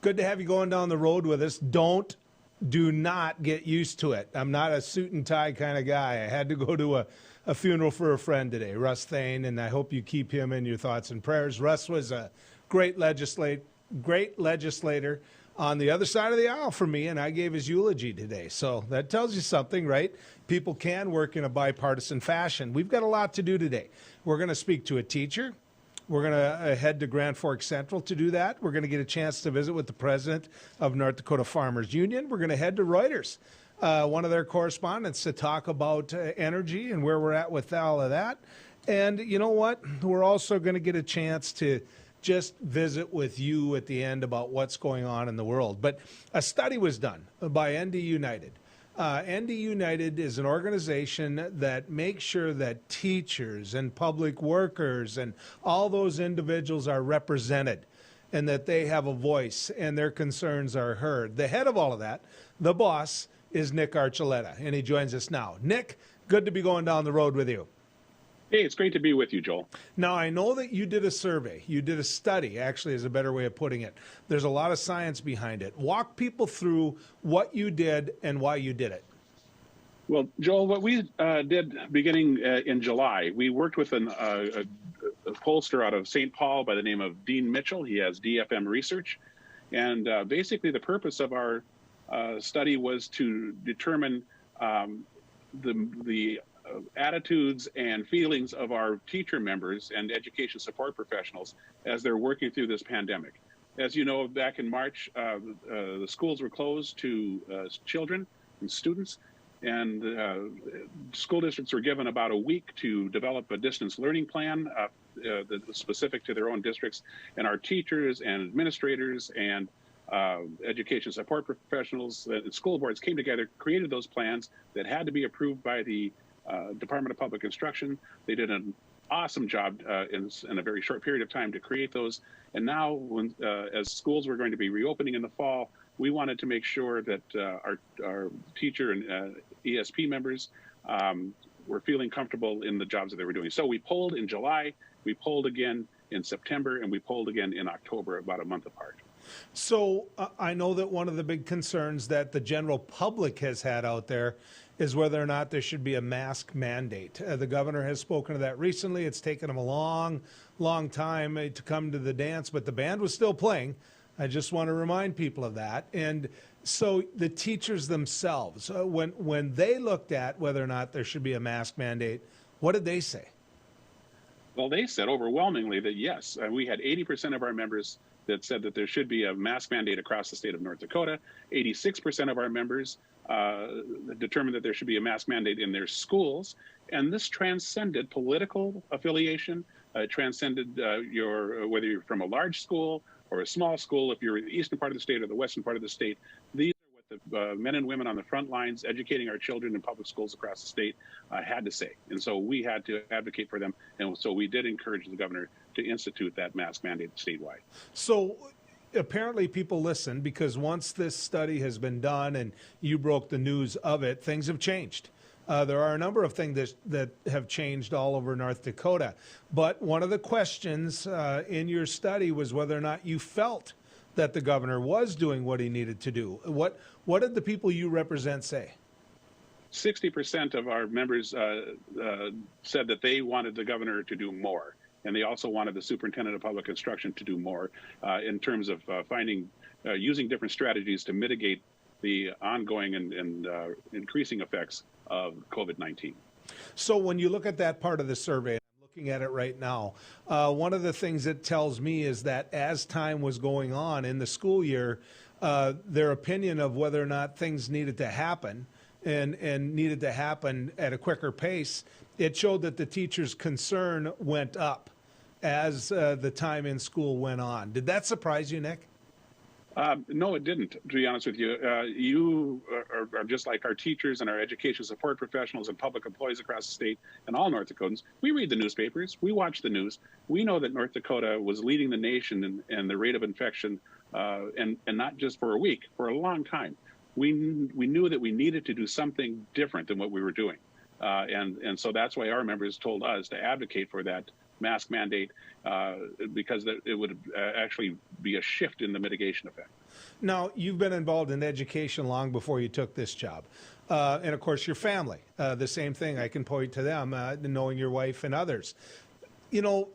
Good to have you going down the road with us. Do not get used to it. I'm not a suit and tie kind of guy. I had to go to a funeral for a friend today, Russ Thane, and I hope you keep him in your thoughts and prayers. Russ was a great legislator on the other side of the aisle for me, and I gave his eulogy today. So that tells you something, right? People can work in a bipartisan fashion. We've got a lot to do today. We're going to speak to a teacher. We're going to head to Grand Forks Central to do that. We're going to get a chance to visit with the president of North Dakota Farmers Union. We're going to head to Reuters, one of their correspondents, to talk about energy and where we're at with all of that. And you know what? We're also going to get a chance to just visit with you at the end about what's going on in the world. But a study was done by ND United. ND United is an organization that makes sure that teachers and public workers and all those individuals are represented and that they have a voice and their concerns are heard. The head of all of that, the boss, is Nick Archuleta, and he joins us now. Nick, good to be going down the road with you. Hey, it's great to be with you, Joel. Now, I know that you did a survey. You did a study, actually, is a better way of putting it. There's a lot of science behind it. Walk people through what you did and why you did it. Well, Joel, what we did beginning in July, we worked with a pollster out of St. Paul by the name of Dean Mitchell. He has DFM Research. And basically, the purpose of our study was to determine the attitudes and feelings of our teacher members and education support professionals as they're working through this pandemic. As you know, back in March, the schools were closed to children and students, and school districts were given about a week to develop a distance learning plan that was specific to their own districts. And our teachers and administrators and education support professionals and school boards came together, created those plans that had to be approved by the Department of Public Instruction. They did an awesome job in a very short period of time to create those. And now, as schools were going to be reopening in the fall, we wanted to make sure that our teacher and ESP members were feeling comfortable in the jobs that they were doing. So we polled in July, we polled again in September, and we polled again in October, about a month apart. So I know that one of the big concerns that the general public has had out there is whether or not there should be a mask mandate. The governor has spoken to that recently. It's taken him a long time to come to the dance, but the band was still playing. I just want to remind people of that. And so the teachers themselves, when they looked at whether or not there should be a mask mandate, what did they say? Well, they said overwhelmingly that yes. We had 80% of our members that said that there should be a mask mandate across the state of North Dakota. 86% of our members determined that there should be a mask mandate in their schools. And this transcended political affiliation, transcended whether you're from a large school or a small school, if you're in the eastern part of the state or the western part of the state. These are what the men and women on the front lines educating our children in public schools across the state had to say. And so we had to advocate for them. And so we did encourage the governor to institute that mask mandate statewide. So apparently people listened, because once this study has been done and you broke the news of it, things have changed. There are a number of things that have changed all over North Dakota. But one of the questions in your study was whether or not you felt that the governor was doing what he needed to do. What did the people you represent say? 60% of our members said that they wanted the governor to do more. And they also wanted the superintendent of public instruction to do more in terms of using different strategies to mitigate the ongoing and increasing effects of COVID-19. So when you look at that part of the survey, I'm looking at it right now, one of the things it tells me is that as time was going on in the school year, their opinion of whether or not things needed to happen and needed to happen at a quicker pace, it showed that the teachers' concern went up as the time in school went on. Did that surprise you, Nick? No, it didn't, to be honest with you. You are just like our teachers and our education support professionals and public employees across the state and all North Dakotans. We read the newspapers. We watch the news. We know that North Dakota was leading the nation in the rate of infection, and not just for a week, for a long time. We knew that we needed to do something different than what we were doing. And so that's why our members told us to advocate for that mask mandate, because it would actually be a shift in the mitigation effect. Now, you've been involved in education long before you took this job. And of course, your family, the same thing. I can point to them, knowing your wife and others. You know,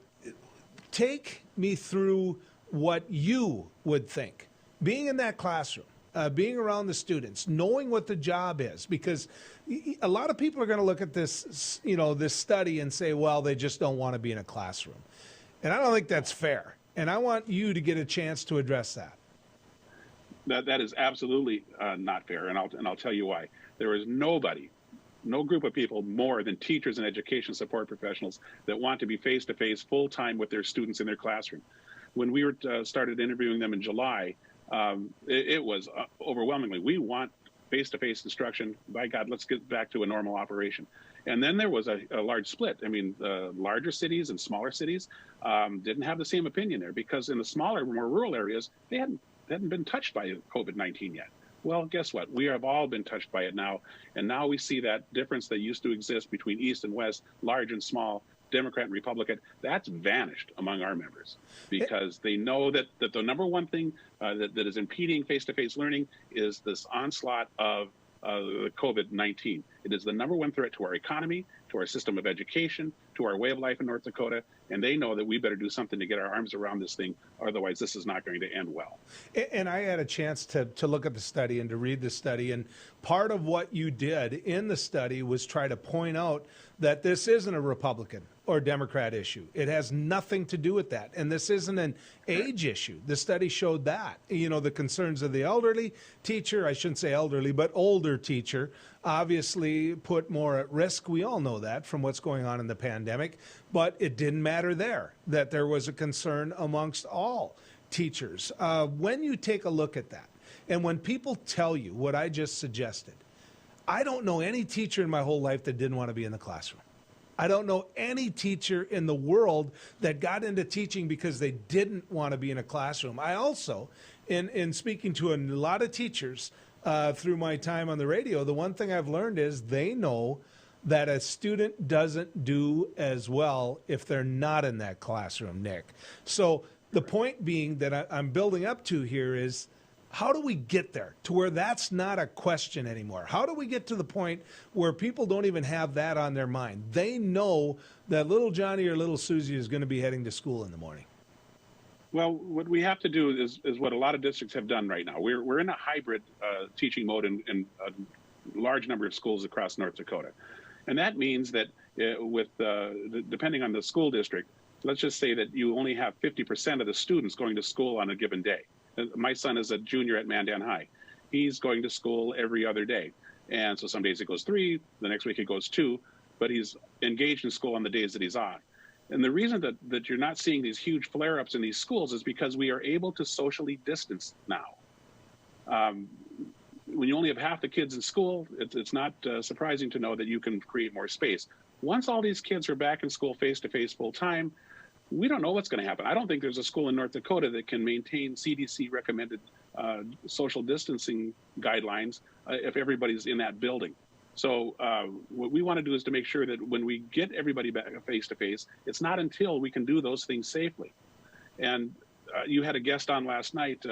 take me through what you would think. Being in that classroom, being around the students, knowing what the job is, because a lot of people are going to look at this, this study and say, well, they just don't want to be in a classroom. And I don't think that's fair. And I want you to get a chance to address that. That is absolutely not fair, and I'll tell you why. There is no group of people more than teachers and education support professionals that want to be face-to-face, full-time with their students in their classroom. When we started interviewing them in July, it was overwhelmingly, we want face-to-face instruction. By God, let's get back to a normal operation. And then there was a large split. I mean, larger cities and smaller cities didn't have the same opinion there, because in the smaller, more rural areas, they hadn't been touched by COVID-19 yet. Well, guess what? We have all been touched by it now. And now we see that difference that used to exist between East and West, large and small, Democrat and Republican, that's vanished among our members, because they know that the number one thing that is impeding face-to-face learning is this onslaught of the COVID-19. It is the number one threat to our economy, to our system of education, to our way of life in North Dakota, and they know that we better do something to get our arms around this thing, otherwise this is not going to end well. And I had a chance to look at the study and to read the study, and part of what you did in the study was try to point out that this isn't a Republican or Democrat issue. It has nothing to do with that. And this isn't an age issue. The study showed that. The concerns of the elderly teacher, I shouldn't say elderly, but older teacher, obviously put more at risk. We all know that from what's going on in the pandemic. But it didn't matter there, that there was a concern amongst all teachers. When you take a look at that, and when people tell you what I just suggested, I don't know any teacher in my whole life that didn't want to be in the classroom. I don't know any teacher in the world that got into teaching because they didn't want to be in a classroom. I also, in speaking to a lot of teachers through my time on the radio, the one thing I've learned is they know that a student doesn't do as well if they're not in that classroom, Nick. So the point being that I'm building up to here is, how do we get there to where that's not a question anymore? How do we get to the point where people don't even have that on their mind? They know that little Johnny or little Susie is going to be heading to school in the morning. Well, what we have to do is what a lot of districts have done right now. We're in a hybrid teaching mode in a large number of schools across North Dakota. And that means that depending on the school district, let's just say that you only have 50% of the students going to school on a given day. My son is a junior at Mandan High. He's going to school every other day. And so some days it goes 3, the next week it goes 2, but he's engaged in school on the days that he's off. And the reason that you're not seeing these huge flare-ups in these schools is because we are able to socially distance now. When you only have half the kids in school, it's not surprising to know that you can create more space. Once all these kids are back in school face-to-face full-time, we don't know what's going to happen. I don't think there's a school in North Dakota that can maintain CDC-recommended social distancing guidelines if everybody's in that building. So what we want to do is to make sure that when we get everybody back face-to-face, it's not until we can do those things safely. And you had a guest on last night,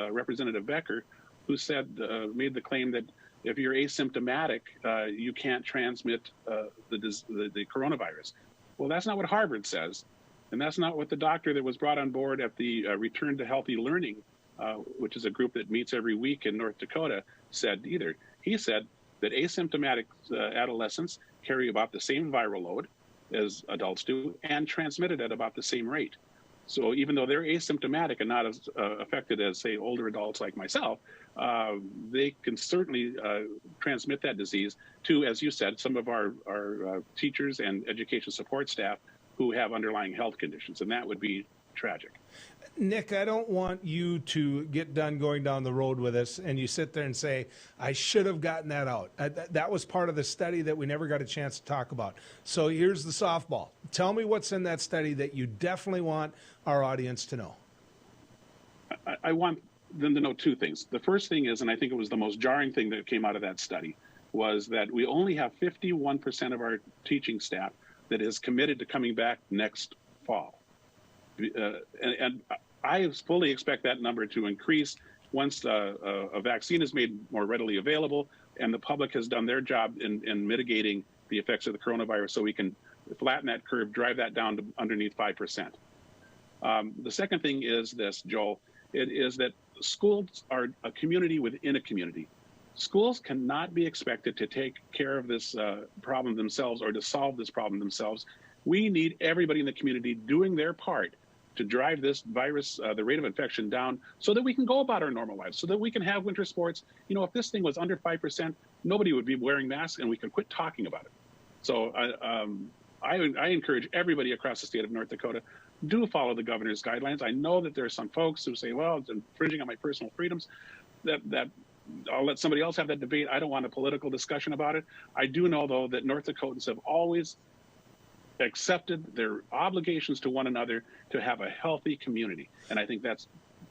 Representative Becker, who said, made the claim that if you're asymptomatic, you can't transmit the coronavirus. Well, that's not what Harvard says. And that's not what the doctor that was brought on board at the Return to Healthy Learning, which is a group that meets every week in North Dakota, said either. He said that asymptomatic adolescents carry about the same viral load as adults do and transmit it at about the same rate. So even though they're asymptomatic and not as affected as, say, older adults like myself, they can certainly transmit that disease to, as you said, some of our teachers and education support staff who have underlying health conditions, and that would be tragic. Nick, I don't want you to get done going down the road with us and you sit there and say, I should have gotten that out. That was part of the study that we never got a chance to talk about. So here's the softball. Tell me what's in that study that you definitely want our audience to know. I want them to know two things. The first thing is, and I think it was the most jarring thing that came out of that study, was that we only have 51% of our teaching staff that is committed to coming back next fall. And I fully expect that number to increase once a vaccine is made more readily available and the public has done their job in mitigating the effects of the coronavirus, so we can flatten that curve, drive that down to underneath 5%. The second thing is this, Joel. It is that schools are a community within a community. Schools cannot be expected to take care of this problem themselves or to solve this problem themselves. We need everybody in the community doing their part to drive this virus, the rate of infection down, so that we can go about our normal lives, so that we can have winter sports. You know, if this thing was under 5%, nobody would be wearing masks and we could quit talking about it. So I encourage everybody across the state of North Dakota, do follow the governor's guidelines. I know that there are some folks who say, well, it's infringing on my personal freedoms. That I'll let somebody else have that debate. I don't want a political discussion about it. I do know, though, that North Dakotans have always accepted their obligations to one another to have a healthy community. And I think that's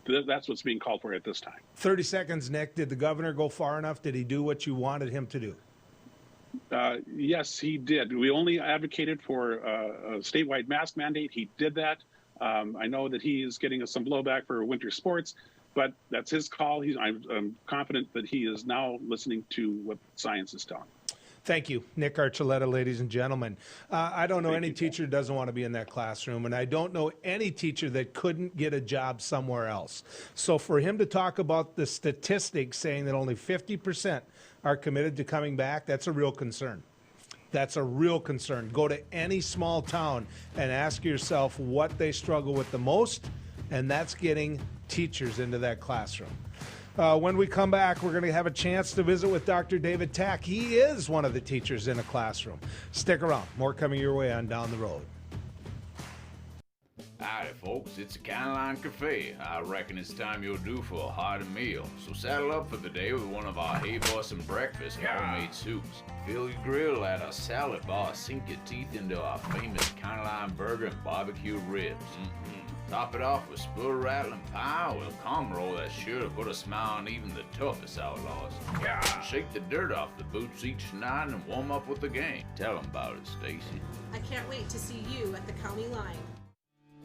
what's being called for at this time. 30 seconds, Nick. Did the governor go far enough? Did he do what you wanted him to do? Yes, he did. We only advocated for a statewide mask mandate. He did that. I know that he is getting some blowback for winter sports, but that's his call. I'm confident that he is now listening to what science is telling. Thank you. Nick Archuleta, ladies and gentlemen. I don't know any teacher who doesn't want to be in that classroom, and I don't know any teacher that couldn't get a job somewhere else. So for him to talk about the statistics saying that only 50% are committed to coming back, that's a real concern. That's a real concern. Go to any small town and ask yourself what they struggle with the most, and that's getting teachers into that classroom. When we come back, we're going to have a chance to visit with Dr. David Tack. He is one of the teachers in a classroom. Stick around. More coming your way on Down the Road. Howdy, folks. It's the County Line Cafe. I reckon it's time you're due for a hearty meal. So saddle up for the day with one of our Hey-Bossin' breakfast homemade soups. Fill your grill at a salad bar. Sink your teeth into our famous County Line burger and barbecue ribs. Top it off with spoon-rattling pie with a cum roll that's sure to put a smile on even the toughest outlaws. Shake the dirt off the boots each night and warm up with the gang. Tell them about it, Stacy. I can't wait to see you at the County Line.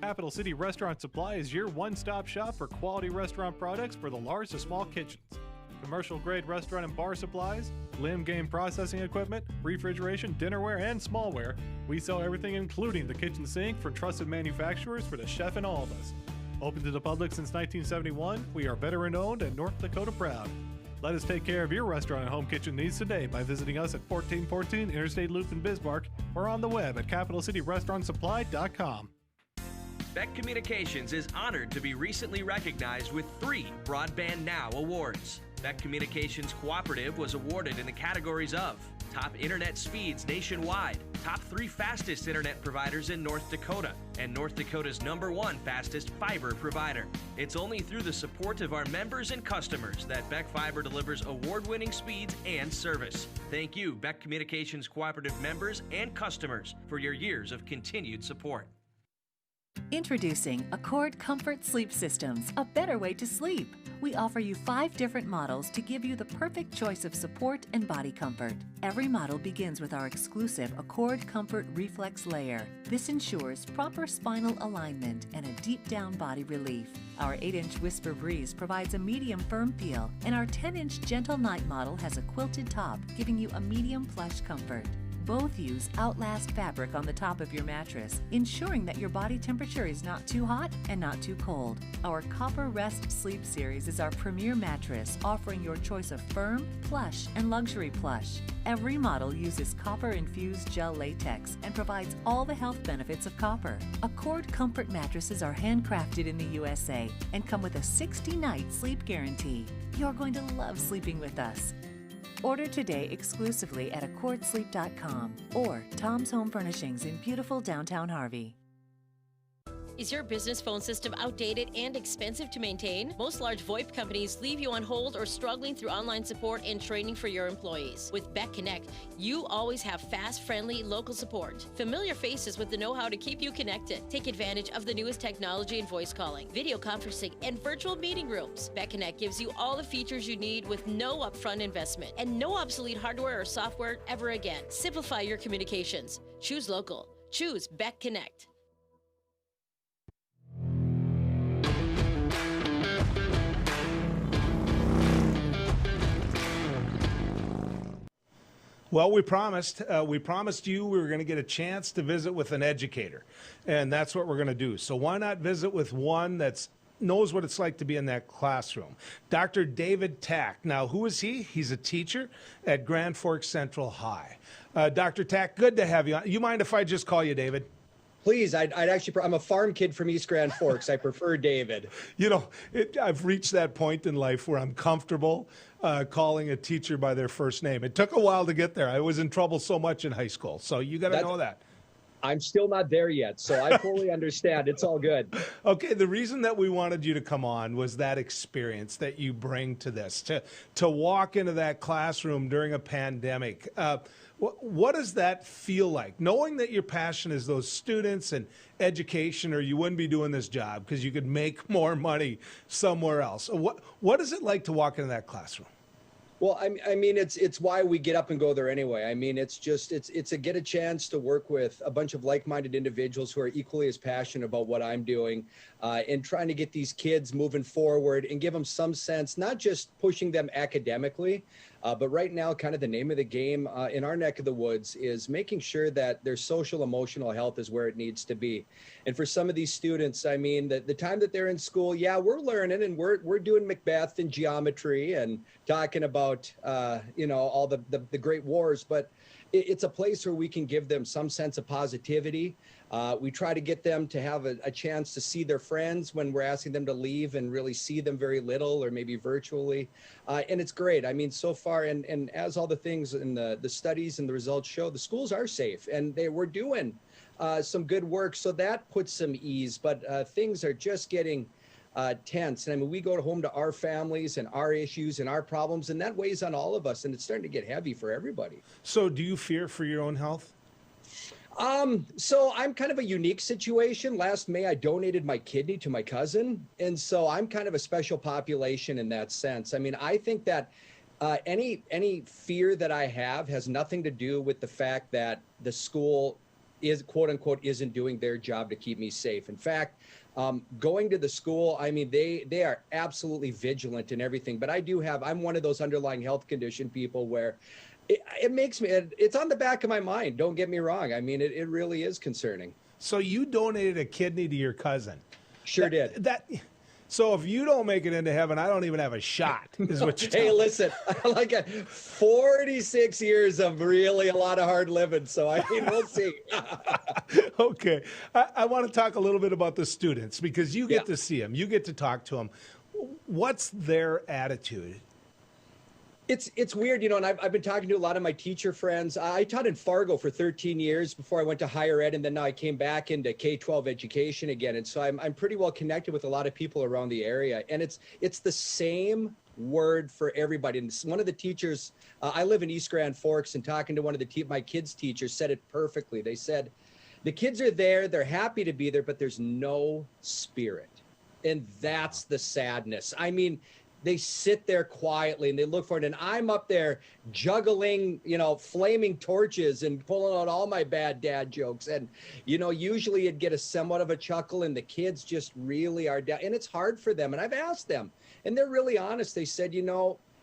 Capital City Restaurant Supply is your one-stop shop for quality restaurant products for the large to small kitchens. Commercial-grade restaurant and bar supplies, limb game processing equipment, refrigeration, dinnerware, and smallware. We sell everything including the kitchen sink for trusted manufacturers for the chef and all of us. Open to the public since 1971, we are veteran-owned and North Dakota proud. Let us take care of your restaurant and home kitchen needs today by visiting us at 1414 Interstate Loop in Bismarck or on the web at capitalcityrestaurantsupply.com. Beck Communications is honored to be recently recognized with 3 Broadband Now awards. Beck Communications Cooperative was awarded in the categories of Top Internet Speeds Nationwide, Top 3 Fastest Internet Providers in North Dakota, and North Dakota's #1 Fastest Fiber Provider. It's only through the support of our members and customers that Beck Fiber delivers award-winning speeds and service. Thank you, Beck Communications Cooperative members and customers, for your years of continued support. Introducing Accord Comfort Sleep Systems, a better way to sleep. We offer you 5 different models to give you the perfect choice of support and body comfort. Every model begins with our exclusive Accord Comfort Reflex Layer. This ensures proper spinal alignment and a deep down body relief. Our 8-inch Whisper Breeze provides a medium firm feel, and our 10-inch Gentle Night model has a quilted top, giving you a medium plush comfort. Both use Outlast fabric on the top of your mattress, ensuring that your body temperature is not too hot and not too cold. Our Copper Rest Sleep Series is our premier mattress, offering your choice of firm, plush, and luxury plush. Every model uses copper-infused gel latex and provides all the health benefits of copper. Accord Comfort mattresses are handcrafted in the USA and come with a 60-night sleep guarantee. You're going to love sleeping with us. Order today exclusively at AccordSleep.com or Tom's Home Furnishings in beautiful downtown Harvey. Is your business phone system outdated and expensive to maintain? Most large VoIP companies leave you on hold or struggling through online support and training for your employees. With Beck Connect, you always have fast, friendly, local support. Familiar faces with the know-how to keep you connected. Take advantage of the newest technology in voice calling, video conferencing, and virtual meeting rooms. Beck Connect gives you all the features you need with no upfront investment and no obsolete hardware or software ever again. Simplify your communications. Choose local. Choose Beck Connect. Well, we promised you we were going to get a chance to visit with an educator, and that's what we're going to do. So why not visit with one that knows what it's like to be in that classroom? Dr. David Tack. Now, who is he? He's a teacher at Grand Forks Central High. Dr. Tack, good to have you on. You mind if I just call you David? Please, I'd actually, I'm a farm kid from East Grand Forks. I prefer David. You know, I've reached that point in life where I'm comfortable calling a teacher by their first name. It took a while to get there. I was in trouble so much in high school. So you got to know that. I'm still not there yet, so I fully understand. It's all good. Okay, the reason that we wanted you to come on was that experience that you bring to this, to walk into that classroom during a pandemic. What does that feel like, knowing that your passion is those students and education, or you wouldn't be doing this job because you could make more money somewhere else? What is it like to walk into that classroom? Well, I mean, it's why we get up and go there anyway. I mean, it's get a chance to work with a bunch of like-minded individuals who are equally as passionate about what I'm doing, and trying to get these kids moving forward and give them some sense, not just pushing them academically, but right now, kind of the name of the game in our neck of the woods is making sure that their social emotional health is where it needs to be. And for some of these students, I mean, the time that they're in school, yeah, we're learning and we're doing Macbeth and geometry and talking about, all the great wars, but it's a place where we can give them some sense of positivity. We try to get them to have a chance to see their friends when we're asking them to leave and really see them very little or maybe virtually. And it's great. I mean, so far, and as all the things in the studies and the results show, the schools are safe and we're doing some good work. So that puts some ease, but things are just getting tense. And I mean, we go home to our families and our issues and our problems, and that weighs on all of us, and it's starting to get heavy for everybody. So do you fear for your own health? So I'm kind of a unique situation. Last May, I donated my kidney to my cousin. And so I'm kind of a special population in that sense. I mean, I think that any fear that I have has nothing to do with the fact that the school is, quote unquote, isn't doing their job to keep me safe. In fact, going to the school, I mean, they are absolutely vigilant in everything. But I'm one of those underlying health condition people where it makes me, it's on the back of my mind. Don't get me wrong. I mean, it really is concerning. So you donated a kidney to your cousin. Sure did. So if you don't make it into heaven, I don't even have a shot, is what you're Hey, telling me. listen, like 46 years of really a lot of hard living. So, I mean, we'll see. Okay. I want to talk a little bit about the students because you get to see them. You get to talk to them. What's their attitude? It's weird, and I've been talking to a lot of my teacher friends. I taught in Fargo for 13 years before I went to higher ed, and then now I came back into K-12 education again. And so I'm pretty well connected with a lot of people around the area, and it's the same word for everybody. And one of the teachers, I live in East Grand Forks, and talking to one of my kids' teachers said it perfectly. They said, the kids are there, they're happy to be there, but there's no spirit. And that's the sadness. I mean, they sit there quietly and they look for it. And I'm up there juggling, flaming torches and pulling out all my bad dad jokes. And, usually it'd get a somewhat of a chuckle, and the kids just really are down. And it's hard for them. And I've asked them, and they're really honest. They said,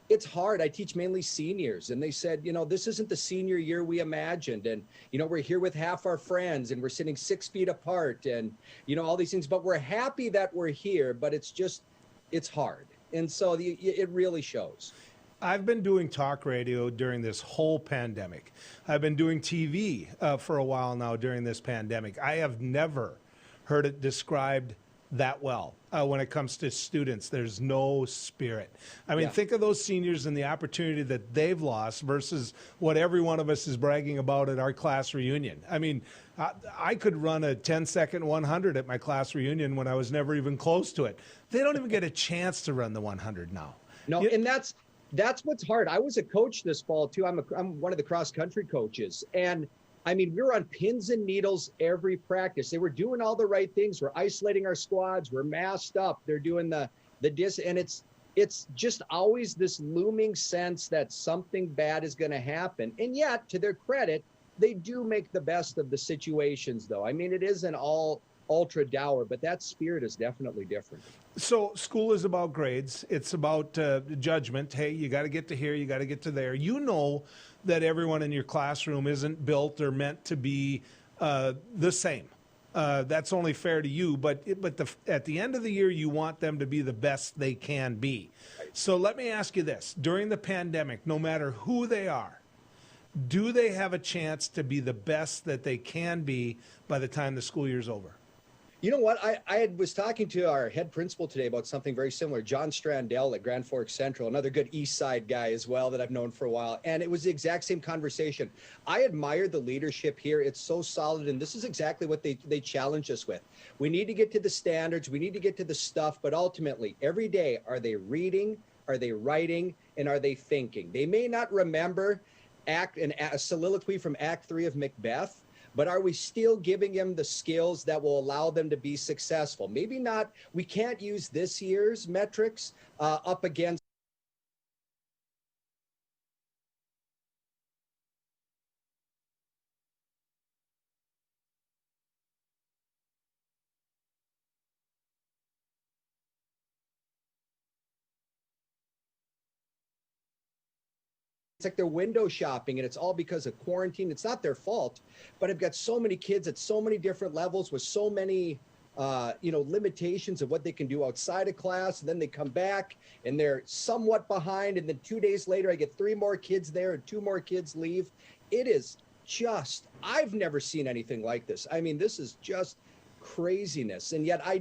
it's hard. I teach mainly seniors. And they said, this isn't the senior year we imagined. And, we're here with half our friends and we're sitting 6 feet apart and, all these things. But we're happy that we're here, but it's hard. And so it really shows. I've been doing talk radio during this whole pandemic. I've been doing TV for a while now during this pandemic. I have never heard it described that well when it comes to students. There's no spirit. I mean, Yeah. think of those seniors and the opportunity that they've lost versus what every one of us is bragging about at our class reunion. I mean, I could run a 10-second 100 at my class reunion when I was never even close to it. They don't even get a chance to run the 100 now. No, and that's what's hard. I was a coach this fall too. I'm one of the cross country coaches, and I mean, we were on pins and needles every practice. They were doing all the right things. We're isolating our squads. We're masked up. They're doing the and it's just always this looming sense that something bad is going to happen. And yet, to their credit, they do make the best of the situations, though. I mean, it isn't all ultra dour, but that spirit is definitely different. So school is about grades. It's about judgment. Hey, you got to get to here. You got to get to there. You know that everyone in your classroom isn't built or meant to be the same. That's only fair to you. But at the end of the year, you want them to be the best they can be. So let me ask you this. During the pandemic, no matter who they are, do they have a chance to be the best that they can be by the time the school year's over? You know what? I was talking to our head principal today about something very similar. John Strandell at Grand Forks Central, another good East Side guy as well that I've known for a while. And it was the exact same conversation. I admire the leadership here. It's so solid. And this is exactly what they challenge us with. We need to get to the standards. We need to get to the stuff. But ultimately, every day, are they reading? Are they writing? And are they thinking? They may not remember a soliloquy from Act 3 of Macbeth, but are we still giving them the skills that will allow them to be successful? Maybe not. We can't use this year's metrics up against it's like they're window shopping, and it's all because of quarantine. It's not their fault, but I've got so many kids at so many different levels with so many, limitations of what they can do outside of class. And then they come back and they're somewhat behind. And then 2 days later, I get 3 more kids there and 2 more kids leave. It is just, I've never seen anything like this. I mean, this is just craziness. And yet I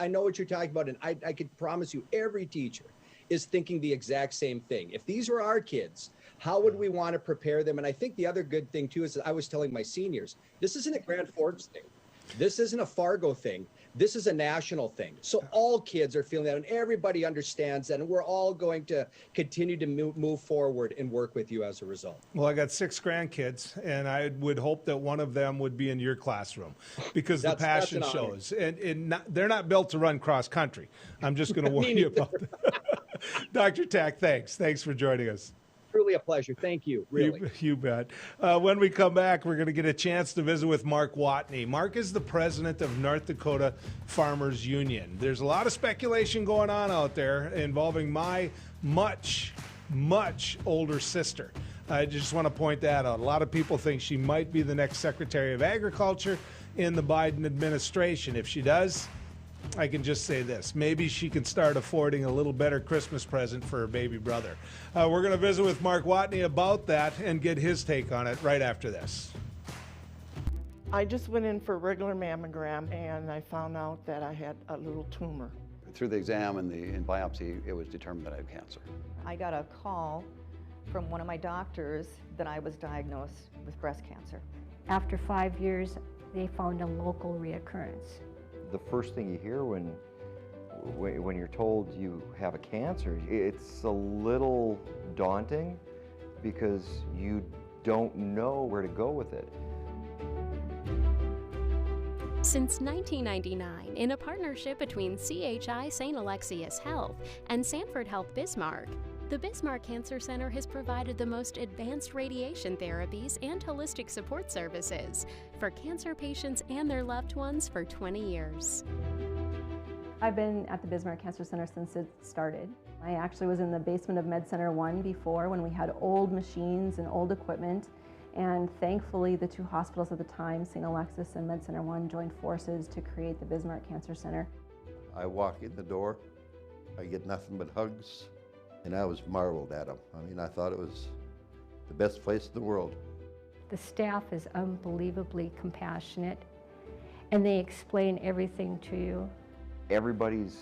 know what you're talking about. And I could promise you every teacher is thinking the exact same thing. If these were our kids, how would we want to prepare them? And I think the other good thing too is that I was telling my seniors, this isn't a Grand Forks thing. This isn't a Fargo thing. This is a national thing. So all kids are feeling that, and everybody understands that, and we're all going to continue to move forward and work with you as a result. Well, I got 6 grandkids, and I would hope that one of them would be in your classroom because the passion shows. And they're not built to run cross country. I'm just going to warn you about that. Dr. Tack, thanks. Thanks for joining us. Truly a pleasure. Thank you. Really. You bet. When we come back, we're going to get a chance to visit with Mark Watney. Mark is the president of North Dakota Farmers Union. There's a lot of speculation going on out there involving my much older sister. I just want to point that out. A lot of people think she might be the next Secretary of Agriculture in the Biden administration. If she does, I can just say this. Maybe she can start affording a little better Christmas present for her baby brother. We're going to visit with Mark Watney about that and get his take on it right after this. I just went in for a regular mammogram, and I found out that I had a little tumor. Through the exam and the biopsy, it was determined that I had cancer. I got a call from one of my doctors that I was diagnosed with breast cancer. After 5 years, they found a local reoccurrence. The first thing you hear when you're told you have a cancer, it's a little daunting because you don't know where to go with it. Since 1999, in a partnership between CHI St. Alexius Health and Sanford Health Bismarck, the Bismarck Cancer Center has provided the most advanced radiation therapies and holistic support services for cancer patients and their loved ones for 20 years. I've been at the Bismarck Cancer Center since it started. I actually was in the basement of Med Center 1 before, when we had old machines and old equipment. And thankfully, the 2 hospitals at the time, St. Alexis and Med Center 1, joined forces to create the Bismarck Cancer Center. I walk in the door, I get nothing but hugs, and I was marveled at them. I mean, I thought it was the best place in the world. The staff is unbelievably compassionate, and they explain everything to you Everybody's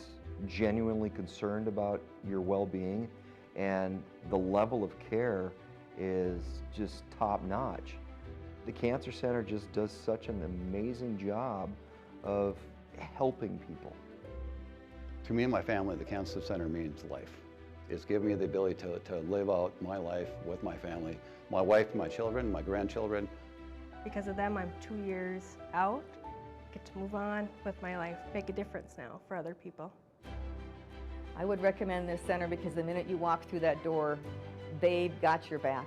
genuinely concerned about your well-being, and the level of care is just top-notch. The Cancer Center just does such an amazing job of helping people. To me and my family, the Cancer Center means life. It's given me the ability to live out my life with my family, my wife, my children, my grandchildren. Because of them, I'm 2 years out, get to move on with my life, make a difference now for other people. I would recommend this center because the minute you walk through that door, they've got your back.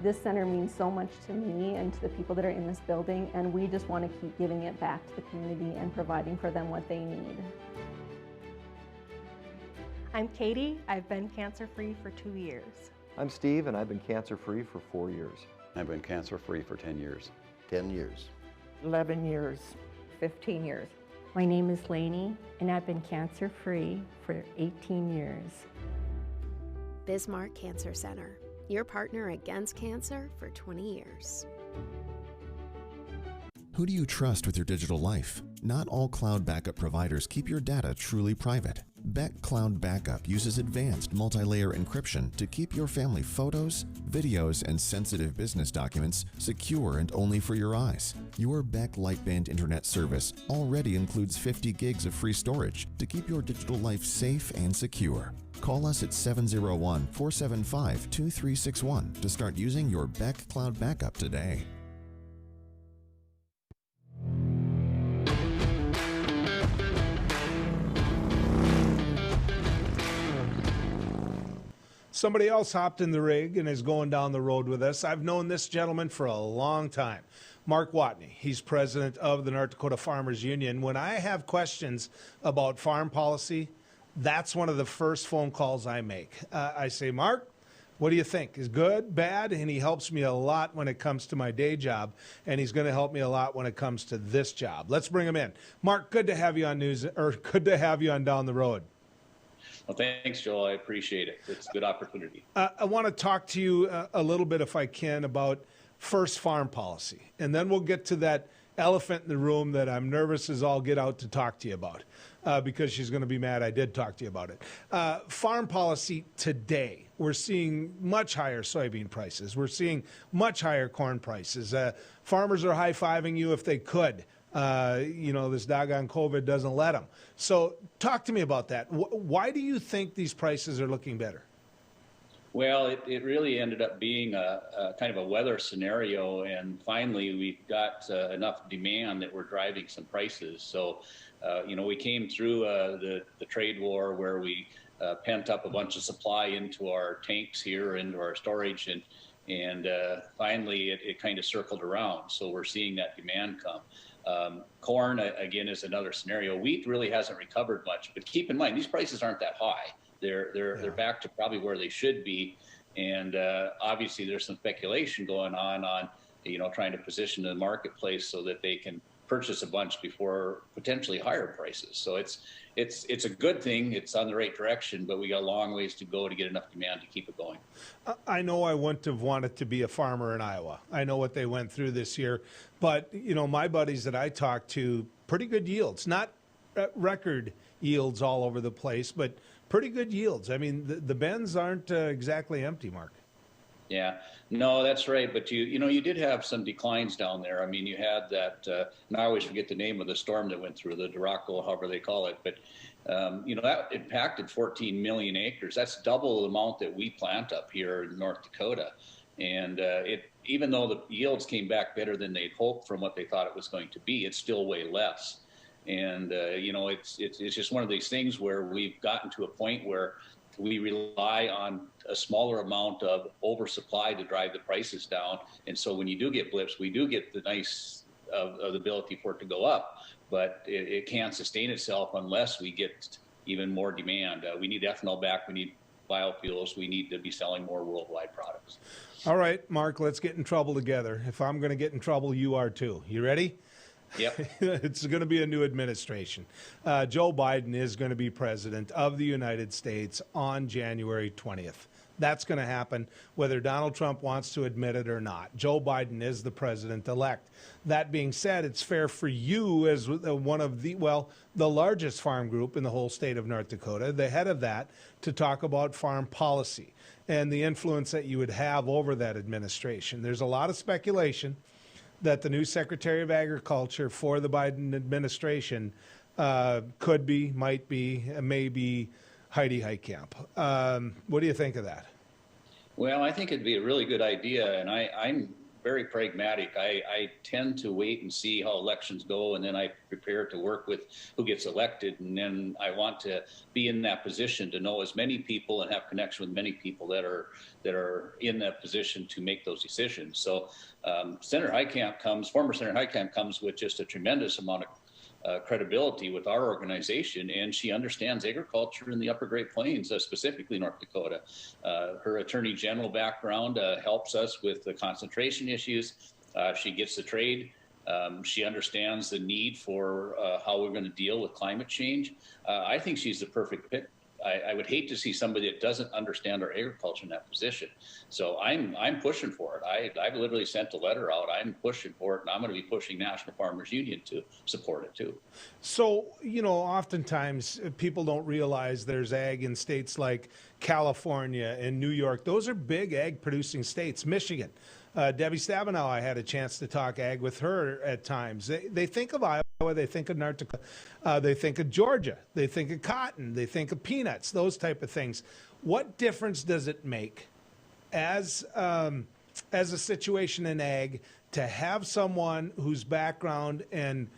This center means so much to me and to the people that are in this building, and we just want to keep giving it back to the community and providing for them what they need. I'm Katie. I've been cancer-free for 2 years. I'm Steve, and I've been cancer-free for 4 years. I've been cancer-free for 10 years. 10 years. 11 years. 15 years. My name is Lainey, and I've been cancer-free for 18 years. Bismarck Cancer Center, your partner against cancer for 20 years. Who do you trust with your digital life? Not all cloud backup providers keep your data truly private. Beck Cloud Backup uses advanced multi-layer encryption to keep your family photos, videos, and sensitive business documents secure and only for your eyes. Your Beck Lightband Internet service already includes 50 gigs of free storage to keep your digital life safe and secure. Call us at 701-475-2361 to start using your Beck Cloud Backup today. Somebody else hopped in the rig and is going down the road with us. I've known this gentleman for a long time. Mark Watney. He's president of the North Dakota Farmers Union. When I have questions about farm policy, that's one of the first phone calls I make. I say, Mark, what do you think? Is good, bad? And he helps me a lot when it comes to my day job, and he's going to help me a lot when it comes to this job. Let's bring him in. Mark, good to have you on good to have you on Down the Road. Well, thanks, Joel. I appreciate it. It's a good opportunity. I want to talk to you a little bit, if I can, about first farm policy. And then we'll get to that elephant in the room that I'm nervous as all get out to talk to you about, because she's going to be mad I did talk to you about it. Farm policy today, we're seeing much higher soybean prices. We're seeing much higher corn prices. Farmers are high-fiving you if they could. This doggone COVID doesn't let them. So talk to me about that. Why do you think these prices are looking better? Well, it really ended up being a kind of a weather scenario, and finally we got enough demand that we're driving some prices. So, we came through the trade war where we pent up a bunch of supply into our tanks here, into our storage, and finally it kind of circled around. So we're seeing that demand come. Corn, again, is another scenario. Wheat really hasn't recovered much, but keep in mind, these prices aren't that high. They're back to probably where they should be. And obviously there's some speculation going on, trying to position the marketplace so that they can purchase a bunch before potentially higher prices. So it's a good thing. It's on the right direction, but we got a long ways to go to get enough demand to keep it going. I know I wouldn't have wanted to be a farmer in Iowa. I know what they went through this year, but my buddies that I talked to, pretty good yields, not record yields all over the place, but pretty good yields. I mean, the bins aren't exactly empty, Mark. Yeah, no, that's right. But you did have some declines down there. I mean, you had that, and I always forget the name of the storm that went through, the Duraco, however they call it. But, that impacted 14 million acres. That's double the amount that we plant up here in North Dakota. And even though the yields came back better than they'd hoped from what they thought it was going to be, it's still way less. And, it's just one of these things where we've gotten to a point where we rely on a smaller amount of oversupply to drive the prices down. And so when you do get blips, we do get the nice of the ability for it to go up, but it can't sustain itself unless we get even more demand. We need ethanol back. We need biofuels. We need to be selling more worldwide products. All right, Mark, let's get in trouble together. If I'm going to get in trouble, you are too. You ready? Yep. It's going to be a new administration. Joe Biden is going to be president of the United States on January 20th. That's going to happen whether Donald Trump wants to admit it or not. Joe Biden is the president-elect. That being said, it's fair for you as one of the largest farm group in the whole state of North Dakota, the head of that, to talk about farm policy and the influence that you would have over that administration. There's a lot of speculation that the new Secretary of Agriculture for the Biden administration could be, might be, may be Heidi Heitkamp. What do you think of that? Well, I think it'd be a really good idea, and I'm very pragmatic. I tend to wait and see how elections go, and then I prepare to work with who gets elected, and then I want to be in that position to know as many people and have connection with many people that are in that position to make those decisions. So former Senator Heitkamp comes with just a tremendous amount of credibility with our organization, and she understands agriculture in the Upper Great Plains, specifically North Dakota. Her Attorney General background helps us with the concentration issues. She gets the trade. She understands the need for how we're going to deal with climate change. I think she's the perfect pick. I would hate to see somebody that doesn't understand our agriculture in that position. So I'm pushing for it. I've literally sent a letter out. I'm pushing for it, and I'm going to be pushing National Farmers Union to support it too. So, oftentimes people don't realize there's ag in states like California and New York. Those are big ag producing states. Michigan. Debbie Stabenow, I had a chance to talk ag with her at times. They think of Iowa, they think of North Dakota, they think of Georgia, they think of cotton, they think of peanuts, those type of things. What difference does it make as a situation in ag to have someone whose background and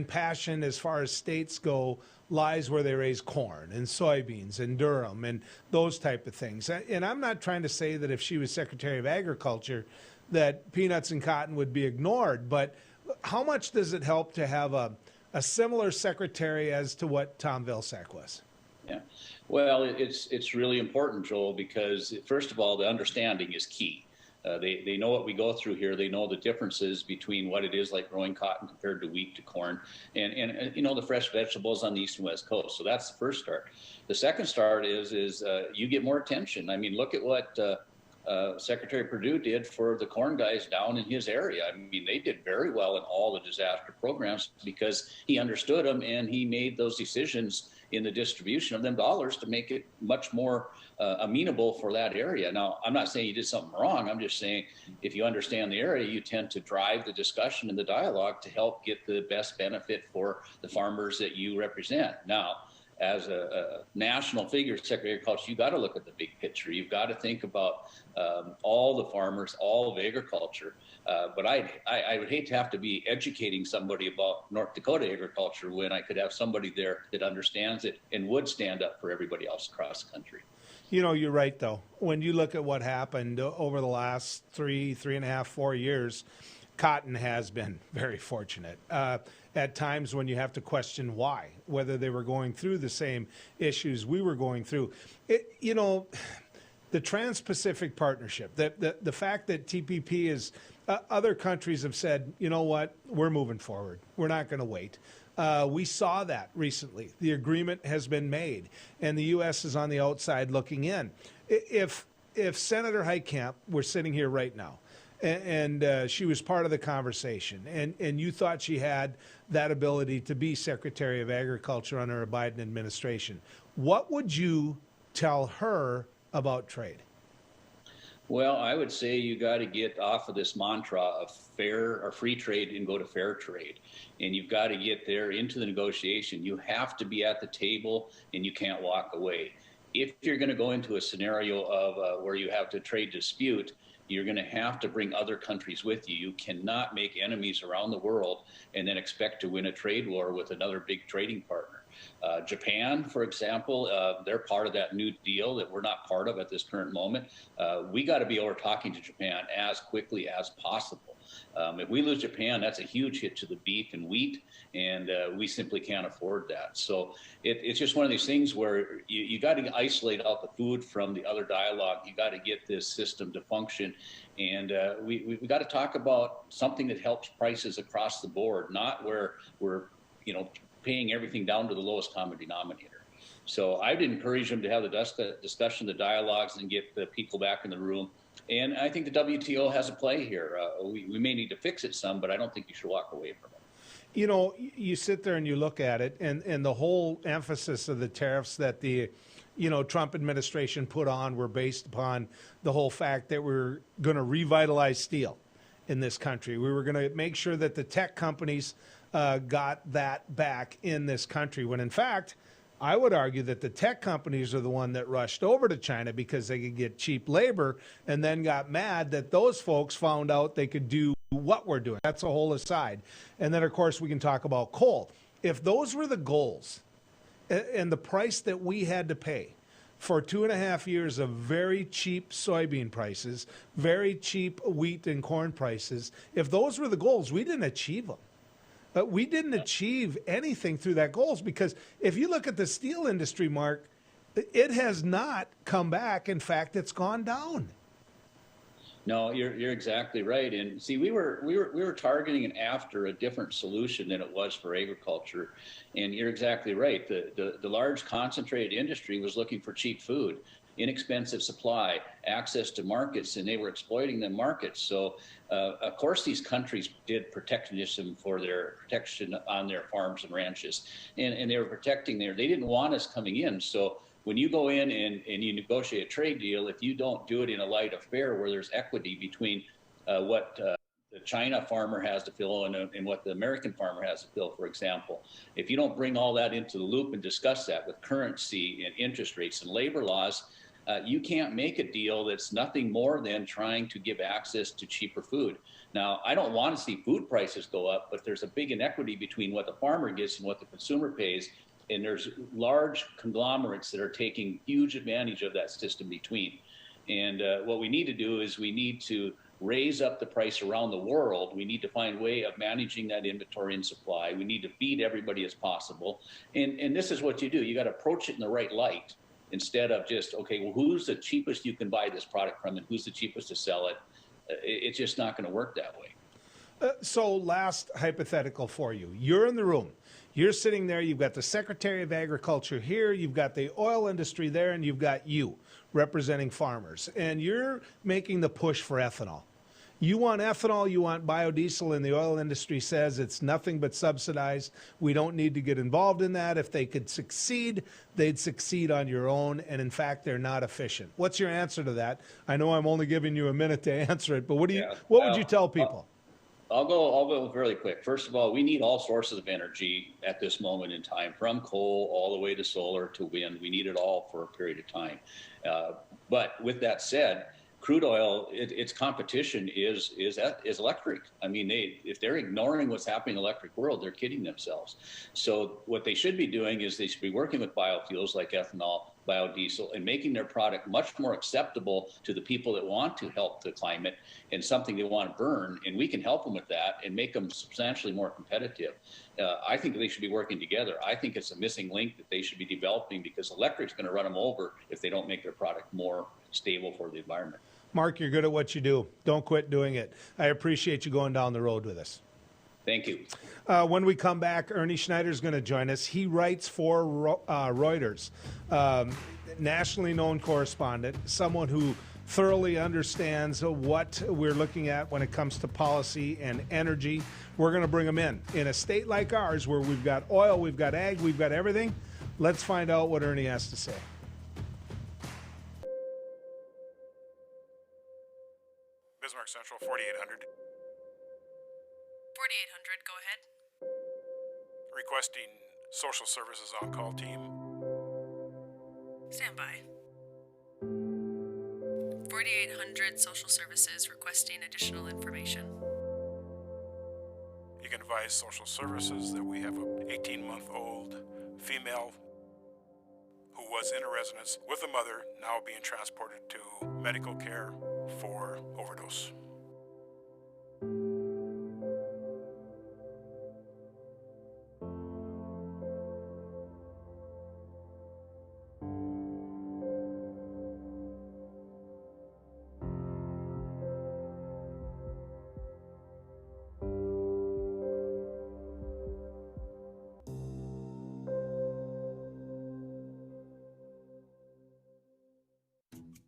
passion as far as states go lies where they raise corn and soybeans and durum and those type of things? And I'm not trying to say that if she was Secretary of Agriculture that peanuts and cotton would be ignored, but how much does it help to have a similar secretary as to what Tom Vilsack was? Yeah, well, it's really important, Joel, because first of all, the understanding is key. They know what we go through here. They know the differences between what it is like growing cotton compared to wheat to corn, and the fresh vegetables on the east and west coast. So that's the first start. The second start is you get more attention. I mean, look at what Secretary Perdue did for the corn guys down in his area. I mean, they did very well in all the disaster programs because he understood them and he made those decisions in the distribution of them dollars to make it much more amenable for that area. Now, I'm not saying you did something wrong. I'm just saying if you understand the area, you tend to drive the discussion and the dialogue to help get the best benefit for the farmers that you represent. Now, as a national figure, Secretary of Agriculture, you got to look at the big picture. You've got to think about all the farmers, all of agriculture. But I would hate to have to be educating somebody about North Dakota agriculture when I could have somebody there that understands it and would stand up for everybody else across the country. You're right, though. When you look at what happened over the last 3.5, 4 years, cotton has been very fortunate. At times when you have to question why, whether they were going through the same issues we were going through. The Trans-Pacific Partnership, the fact that TPP is, other countries have said, you know what, we're moving forward. We're not going to wait. We saw that recently. The agreement has been made, and the U.S. is on the outside looking in. If Senator Heitkamp were sitting here right now, and she was part of the conversation, and you thought she had that ability to be Secretary of Agriculture under a Biden administration, what would you tell her about trade? Well, I would say you got to get off of this mantra of fair or free trade and go to fair trade. And you've got to get there into the negotiation. You have to be at the table and you can't walk away. If you're going to go into a scenario of where you have to trade dispute, you're going to have to bring other countries with you. You cannot make enemies around the world and then expect to win a trade war with another big trading partner. Japan, for example, they're part of that new deal that we're not part of at this current moment. We got to be over talking to Japan as quickly as possible. If we lose Japan, that's a huge hit to the beef and wheat, and we simply can't afford that. So it's just one of these things where you got to isolate out the food from the other dialogue. You got to get this system to function, and we got to talk about something that helps prices across the board, not where we're paying everything down to the lowest common denominator. So I'd encourage them to have the discussion, the dialogues, and get the people back in the room. And I think the WTO has a play here. We may need to fix it some, but I don't think you should walk away from it. You know, you sit there and you look at it, and the whole emphasis of the tariffs that the, Trump administration put on were based upon the whole fact that we're going to revitalize steel in this country. We were going to make sure that the tech companies got that back in this country, when in fact, I would argue that the tech companies are the one that rushed over to China because they could get cheap labor, and then got mad that those folks found out they could do what we're doing. That's a whole aside. And then, of course, we can talk about coal. If those were the goals and the price that we had to pay for 2.5 years of very cheap soybean prices, very cheap wheat and corn prices, if those were the goals, we didn't achieve them. But we didn't achieve anything through that goals, because if you look at the steel industry, Mark, it has not come back. In fact, it's gone down. No, you're exactly right. And see, we were targeting after a different solution than it was for agriculture. And you're exactly right. The large concentrated industry was looking for cheap food, inexpensive supply, access to markets, and they were exploiting the markets. So, of course, these countries did protectionism for their protection on their farms and ranches, and they were protecting they didn't want us coming in. So when you go in and you negotiate a trade deal, if you don't do it in a light of fair, where there's equity between what the China farmer has to fill and what the American farmer has to fill, for example, if you don't bring all that into the loop and discuss that with currency and interest rates and labor laws, you can't make a deal that's nothing more than trying to give access to cheaper food. Now, I don't want to see food prices go up, but there's a big inequity between what the farmer gets and what the consumer pays. And there's large conglomerates that are taking huge advantage of that system between. And what we need to do is we need to raise up the price around the world. We need to find a way of managing that inventory and supply. We need to feed everybody as possible. And this is what you do. You got to approach it in the right light, instead of just, okay, well, who's the cheapest you can buy this product from and who's the cheapest to sell it? It's just not going to work that way. So last hypothetical for you. You're in the room. You're sitting there. You've got the Secretary of Agriculture here. You've got the oil industry there, and you've got you representing farmers. And you're making the push for ethanol. You want ethanol, you want biodiesel, and the oil industry says it's nothing but subsidized. We don't need to get involved in that. If they could succeed, they'd succeed on your own, and in fact, they're not efficient. What's your answer to that? I know I'm only giving you a minute to answer it, but what would you tell people? I'll go really quick. First of all, we need all sources of energy at this moment in time, from coal all the way to solar to wind. We need it all for a period of time. But with that said, crude oil, its competition is electric. I mean, if they're ignoring what's happening in the electric world, they're kidding themselves. So what they should be doing is they should be working with biofuels like ethanol, biodiesel, and making their product much more acceptable to the people that want to help the climate and something they want to burn. And we can help them with that and make them substantially more competitive. I think they should be working together. I think it's a missing link that they should be developing, because electric's going to run them over if they don't make their product more stable for the environment. Mark, you're good at what you do. Don't quit doing it. I appreciate you going down the road with us. Thank you. When we come back, Ernie Schneider's going to join us. He writes for Reuters, nationally known correspondent, someone who thoroughly understands what we're looking at when it comes to policy and energy. We're going to bring him in a state like ours, where we've got oil, we've got ag, we've got everything. Let's find out what Ernie has to say. Bismarck Central, 4800. 4800, go ahead. Requesting social services on-call team. Stand by. 4800 social services requesting additional information. You can advise social services that we have an 18-month-old female who was in a residence with a mother, now being transported to medical care for overdose.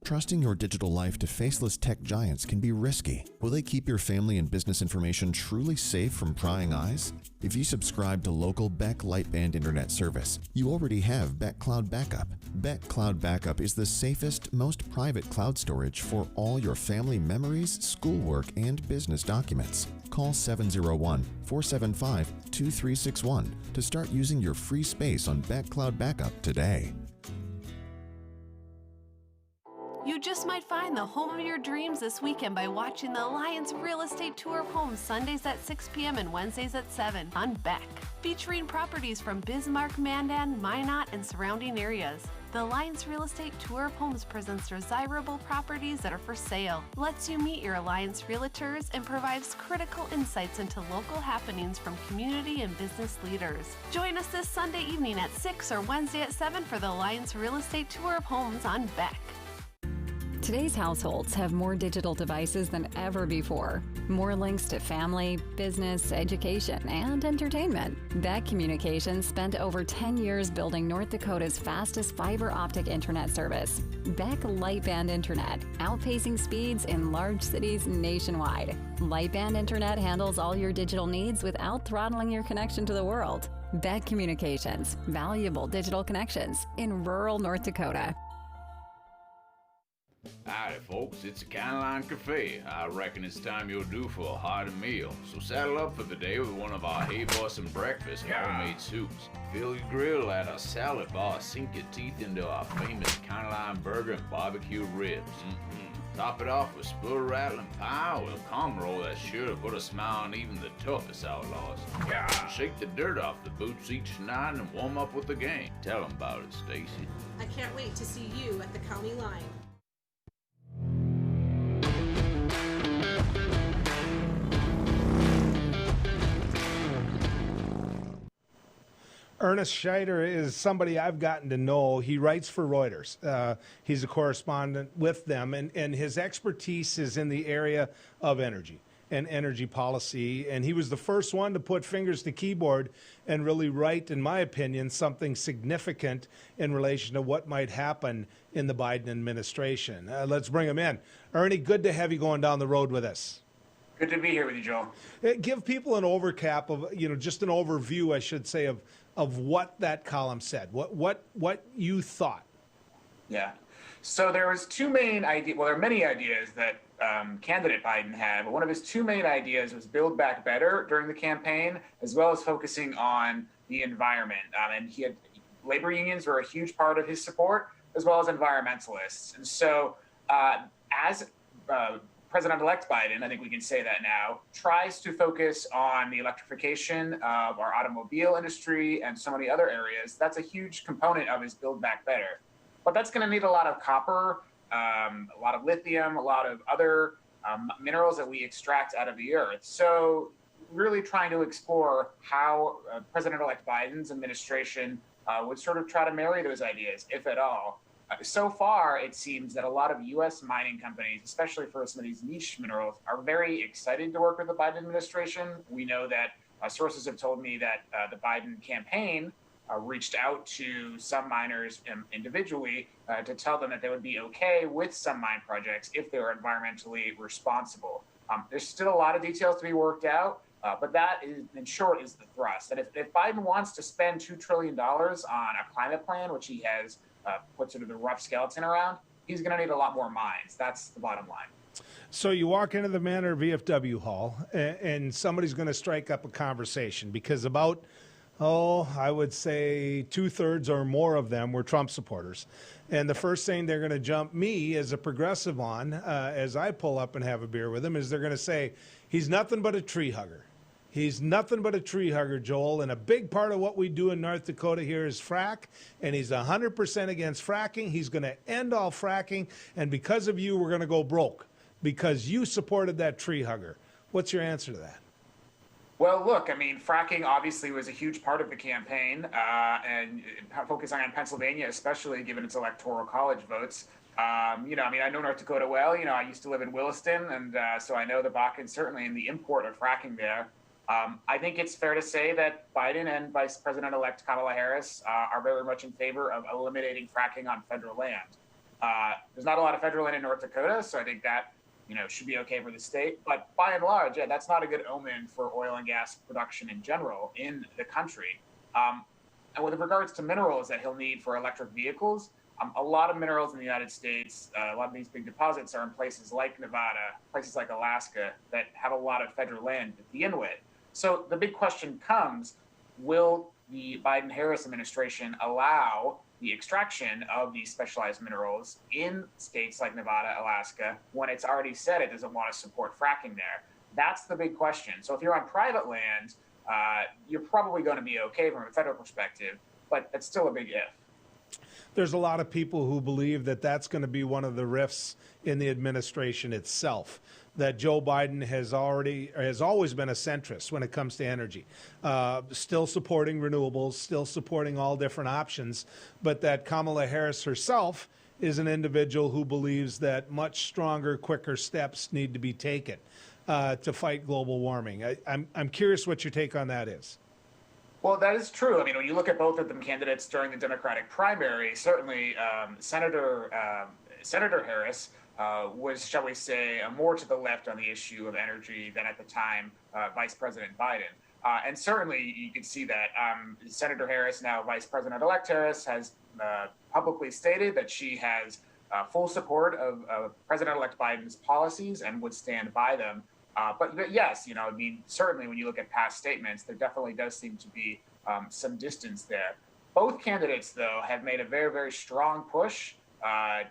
Trusting your digital life to faceless tech giants can be risky. Will they keep your family and business information truly safe from prying eyes? If you subscribe to local Beck Lightband Internet service, you already have Beck Cloud Backup. Beck Cloud Backup is the safest, most private cloud storage for all your family memories, schoolwork, and business documents. Call 701-475-2361 to start using your free space on Beck Cloud Backup today. You just might find the home of your dreams this weekend by watching the Alliance Real Estate Tour of Homes Sundays at 6 p.m. and Wednesdays at 7 on Beck, featuring properties from Bismarck, Mandan, Minot, and surrounding areas. The Alliance Real Estate Tour of Homes presents desirable properties that are for sale, lets you meet your Alliance realtors, and provides critical insights into local happenings from community and business leaders. Join us this Sunday evening at 6 or Wednesday at 7 for the Alliance Real Estate Tour of Homes on Beck. Today's households have more digital devices than ever before. More links to family, business, education, and entertainment. Beck Communications spent over 10 years building North Dakota's fastest fiber optic internet service. Beck Lightband Internet, outpacing speeds in large cities nationwide. Lightband Internet handles all your digital needs without throttling your connection to the world. Beck Communications, valuable digital connections in rural North Dakota. Howdy folks, it's the County Line Cafe. I reckon it's time you're due for a hearty meal. So saddle up for the day with one of our Hey Boston breakfast homemade soups. Fill your grill at a salad bar, sink your teeth into our famous County Line burger and barbecue ribs. Top it off with split rattling pie with a cum roll that's sure to put a smile on even the toughest outlaws. Shake the dirt off the boots each night and warm up with the gang. Tell them about it, Stacy. I can't wait to see you at the county line. Ernest Scheider is somebody I've gotten to know. He writes for Reuters. He's a correspondent with them, and his expertise is in the area of energy and energy policy. And he was the first one to put fingers to keyboard and really write, in my opinion, something significant in relation to what might happen in the Biden administration. Let's bring him in. Ernie, good to have you going down the road with us. Good to be here with you, Joe. Give people an overcap of, just an overview, I should say, of what that column said, what you thought. Yeah. So there was two main ideas. Well, there are many ideas that candidate Biden had, but one of his two main ideas was Build Back Better during the campaign, as well as focusing on the environment. And he had labor unions were a huge part of his support, as well as environmentalists. And so as President-elect Biden, I think we can say that now, tries to focus on the electrification of our automobile industry and so many other areas. That's a huge component of his Build Back Better. But that's going to need a lot of copper, a lot of lithium, a lot of other minerals that we extract out of the earth. So really trying to explore how President-elect Biden's administration would sort of try to marry those ideas, if at all. So far, it seems that a lot of U.S. mining companies, especially for some of these niche minerals, are very excited to work with the Biden administration. We know that sources have told me that the Biden campaign reached out to some miners individually to tell them that they would be okay with some mine projects if they were environmentally responsible. There's still a lot of details to be worked out, but that, in short, is the thrust. And if Biden wants to spend $2 trillion on a climate plan, which he has put sort of the rough skeleton around, he's going to need a lot more mines. That's the bottom line. So you walk into the Manor VFW hall, and somebody's going to strike up a conversation because about, I would say 2/3 or more of them were Trump supporters. And the first thing they're going to jump me as a progressive on, as I pull up and have a beer with him, is they're going to say, he's nothing but a tree hugger. He's nothing but a tree hugger, Joel, and a big part of what we do in North Dakota here is frack, and he's 100% against fracking. He's going to end all fracking, and because of you, we're going to go broke because you supported that tree hugger. What's your answer to that? Well, look, I mean, fracking obviously was a huge part of the campaign, and focusing on Pennsylvania, especially given its electoral college votes. I know North Dakota well. I used to live in Williston, and so I know the Bakken certainly and the import of fracking there. I think it's fair to say that Biden and Vice President-elect Kamala Harris are very much in favor of eliminating fracking on federal land. There's not a lot of federal land in North Dakota, so I think that should be okay for the state. But by and large, yeah, that's not a good omen for oil and gas production in general in the country. And with regards to minerals that he'll need for electric vehicles, a lot of minerals in the United States, a lot of these big deposits are in places like Nevada, places like Alaska that have a lot of federal land to begin with. So the big question comes, will the Biden-Harris administration allow the extraction of these specialized minerals in states like Nevada, Alaska, when it's already said it doesn't want to support fracking there? That's the big question. So if you're on private land, you're probably going to be okay from a federal perspective, but that's still a big if. There's a lot of people who believe that that's going to be one of the rifts in the administration itself, that Joe Biden has always been a centrist when it comes to energy, still supporting renewables, still supporting all different options, but that Kamala Harris herself is an individual who believes that much stronger, quicker steps need to be taken to fight global warming. I'm curious what your take on that is. Well, that is true. I mean, when you look at both of them candidates during the Democratic primary, certainly Senator Harris was, shall we say, more to the left on the issue of energy than at the time Vice President Biden. And certainly you can see that Senator Harris, now Vice President-elect Harris, has publicly stated that she has full support of President-elect Biden's policies and would stand by them. But yes, I mean, certainly when you look at past statements, there definitely does seem to be some distance there. Both candidates, though, have made a very, very strong push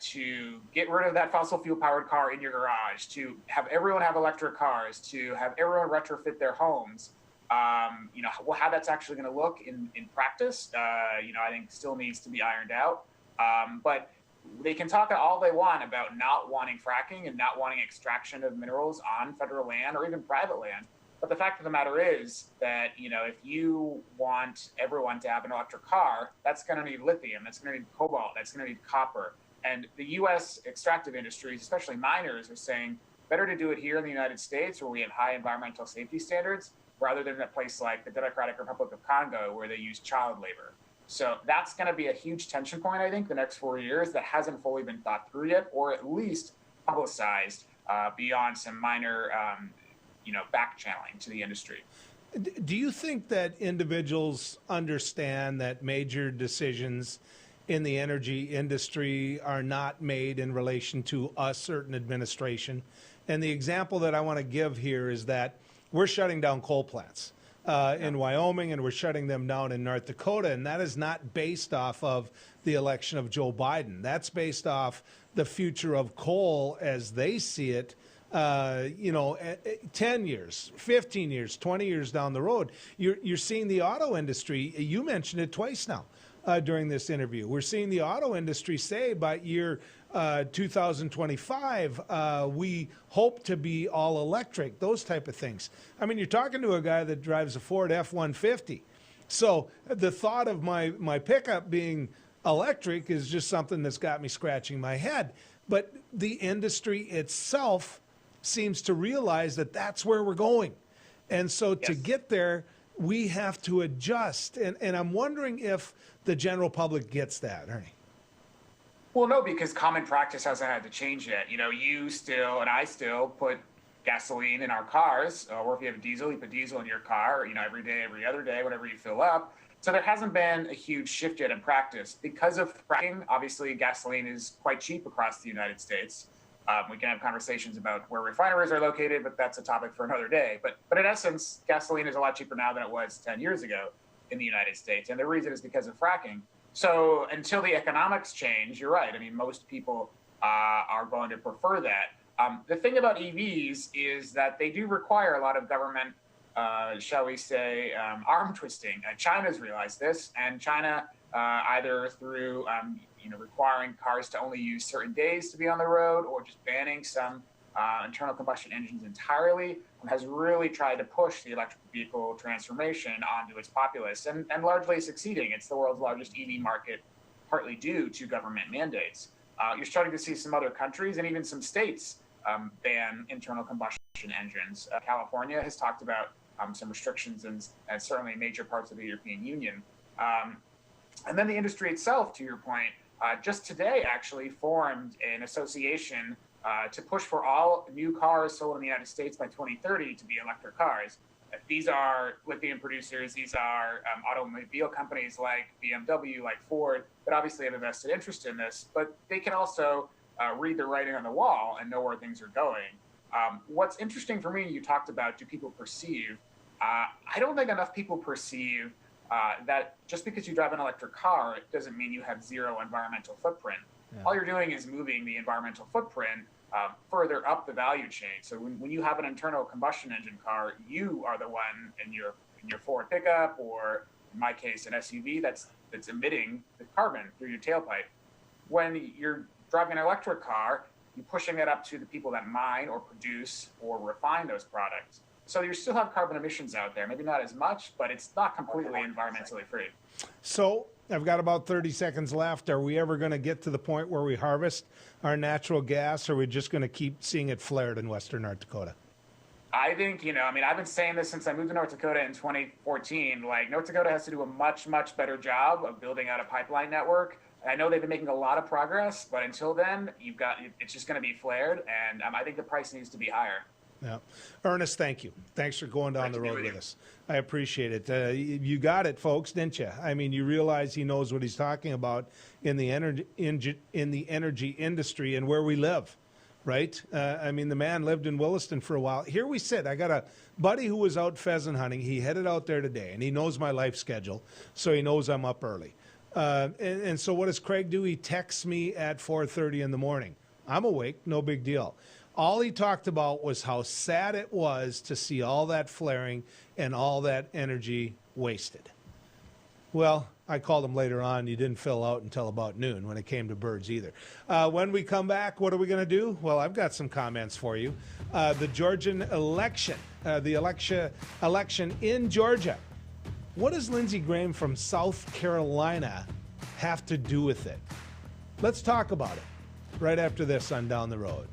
to get rid of that fossil fuel powered car in your garage, to have everyone have electric cars, to have everyone retrofit their homes. How that's actually going to look in practice, I think still needs to be ironed out. But they can talk all they want about not wanting fracking and not wanting extraction of minerals on federal land or even private land. But the fact of the matter is that, if you want everyone to have an electric car, that's going to need lithium, that's going to need cobalt, that's going to need copper. And the U.S. extractive industries, especially miners, are saying better to do it here in the United States where we have high environmental safety standards rather than in a place like the Democratic Republic of Congo where they use child labor. So that's going to be a huge tension point, I think, the next 4 years that hasn't fully been thought through yet, or at least publicized beyond some minor, back channeling to the industry. Do you think that individuals understand that major decisions in the energy industry are not made in relation to a certain administration? And the example that I want to give here is that we're shutting down coal plants in Wyoming, and we're shutting them down in North Dakota, and that is not based off of the election of Joe Biden. That's based off the future of coal as they see it, 10 years, 15 years, 20 years down the road. You're seeing the auto industry, you mentioned it twice now during this interview. We're seeing the auto industry say by year 2025, we hope to be all electric, those type of things. I mean, you're talking to a guy that drives a Ford F-150. So the thought of my pickup being electric is just something that's got me scratching my head. But the industry itself seems to realize that that's where we're going. And so to get there, we have to adjust. And I'm wondering if the general public gets that, Ernie. Well, no, because common practice hasn't had to change yet. You still and I still put gasoline in our cars, or if you have a diesel, you put diesel in your car, every day, every other day, whenever you fill up. So there hasn't been a huge shift yet in practice. Because of fracking, obviously gasoline is quite cheap across the United States. We can have conversations about where refineries are located, but that's a topic for another day. But in essence, gasoline is a lot cheaper now than it was 10 years ago in the United States. And the reason is because of fracking. So until the economics change, you're right. I mean, most people are going to prefer that. The thing about EVs is that they do require a lot of government, shall we say, arm twisting. China's realized this, and China, either through requiring cars to only use certain days to be on the road, or just banning some internal combustion engines entirely, has really tried to push the electric vehicle transformation onto its populace, and largely succeeding. It's the world's largest EV market, partly due to government mandates. You're starting to see some other countries and even some states ban internal combustion engines. California has talked about some restrictions and certainly major parts of the European Union. And then the industry itself, to your point, just today actually formed an association to push for all new cars sold in the United States by 2030 to be electric cars. These are lithium producers, these are automobile companies like BMW, like Ford, that obviously have a vested interest in this, but they can also read the writing on the wall and know where things are going. What's interesting for me, you talked about, do people perceive? I don't think enough people perceive that just because you drive an electric car, it doesn't mean you have zero environmental footprint. Yeah. All you're doing is moving the environmental footprint further up the value chain. So when you have an internal combustion engine car, you are the one in your Ford pickup, or in my case, an SUV that's emitting the carbon through your tailpipe. When you're driving an electric car, you're pushing that up to the people that mine or produce or refine those products. So you still have carbon emissions out there, maybe not as much, but it's not completely environmentally free. So I've got about 30 seconds left. Are we ever going to get to the point where we harvest our natural gas, or are we just going to keep seeing it flared in western North Dakota? I think, I've been saying this since I moved to North Dakota in 2014. Like, North Dakota has to do a much, much better job of building out a pipeline network. I know they've been making a lot of progress, but until then, it's just going to be flared, and I think the price needs to be higher. Yeah. Ernest, thank you. Thanks for going down the road with us. I appreciate it. You got it, folks, didn't you? I mean, you realize he knows what he's talking about in the energy industry and where we live, right? I mean, the man lived in Williston for a while. Here we sit. I got a buddy who was out pheasant hunting. He headed out there today, and he knows my life schedule, so he knows I'm up early. And so what does Craig do? He texts me at 4:30 in the morning. I'm awake, no big deal. All he talked about was how sad it was to see all that flaring and all that energy wasted. Well, I called him later on. He didn't fill out until about noon when it came to birds either. When we come back, what are we going to do? Well, I've got some comments for you. The Georgian election, election in Georgia. What does Lindsey Graham from South Carolina have to do with it? Let's talk about it right after this on Down the Road.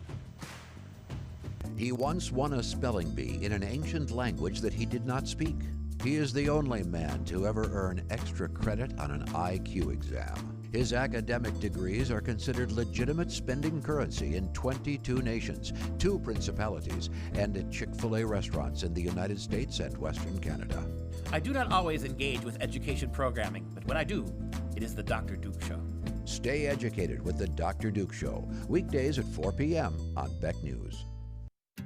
He once won a spelling bee in an ancient language that he did not speak. He is the only man to ever earn extra credit on an IQ exam. His academic degrees are considered legitimate spending currency in 22 nations, 2 principalities, and at Chick-fil-A restaurants in the United States and Western Canada. I do not always engage with education programming, but when I do, it is the Dr. Duke Show. Stay educated with the Dr. Duke Show, weekdays at 4 p.m. on Beck News.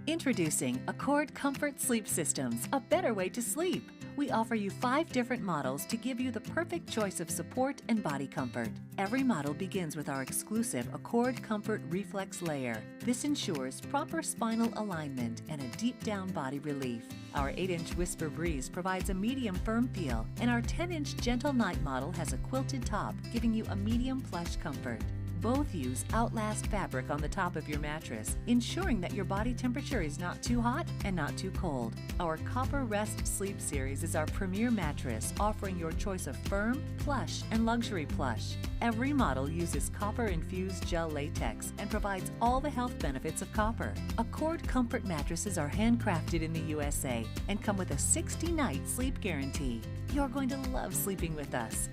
Introducing Accord Comfort Sleep Systems, a better way to sleep. We offer you 5 different models to give you the perfect choice of support and body comfort. Every model begins with our exclusive Accord Comfort Reflex Layer. This ensures proper spinal alignment and a deep down body relief. Our 8-inch Whisper Breeze provides a medium firm feel, and our 10-inch Gentle Night model has a quilted top, giving you a medium plush comfort. Both use Outlast fabric on the top of your mattress, ensuring that your body temperature is not too hot and not too cold. Our Copper Rest Sleep Series is our premier mattress, offering your choice of firm, plush, and luxury plush. Every model uses copper-infused gel latex and provides all the health benefits of copper. Accord Comfort mattresses are handcrafted in the USA and come with a 60-night sleep guarantee. You're going to love sleeping with us.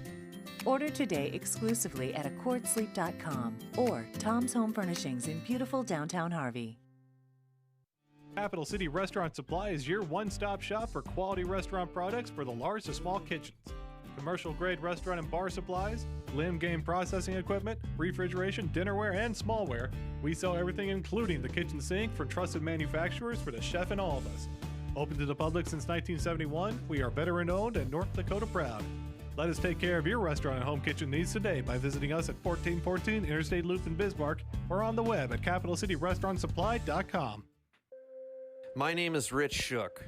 Order today exclusively at accordsleep.com or Tom's Home Furnishings in beautiful downtown Harvey. Capital City Restaurant Supply is your one-stop shop for quality restaurant products for the large to small kitchens. Commercial-grade restaurant and bar supplies, limb game processing equipment, refrigeration, dinnerware, and smallware. We sell everything including the kitchen sink from trusted manufacturers for the chef and all of us. Open to the public since 1971, we are veteran-owned and North Dakota proud. Let us take care of your restaurant and home kitchen needs today by visiting us at 1414 Interstate Loop in Bismarck or on the web at capitalcityrestaurantsupply.com. My name is Rich Shook,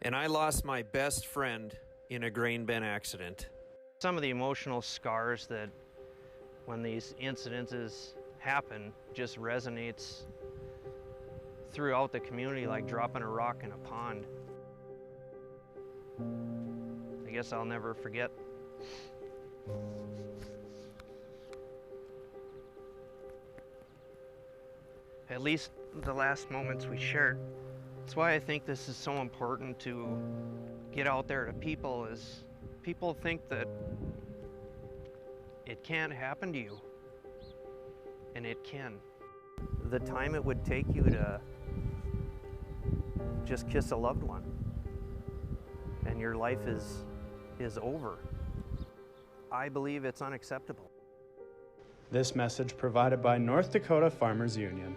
and I lost my best friend in a grain bin accident. Some of the emotional scars that when these incidences happen just resonates throughout the community like dropping a rock in a pond. I guess I'll never forget. At least the last moments we shared. That's why I think this is so important to get out there to people, is people think that it can't happen to you. and it can. The time it would take you to just kiss a loved one, and your life is over. I believe it's unacceptable. This message provided by North Dakota Farmers Union.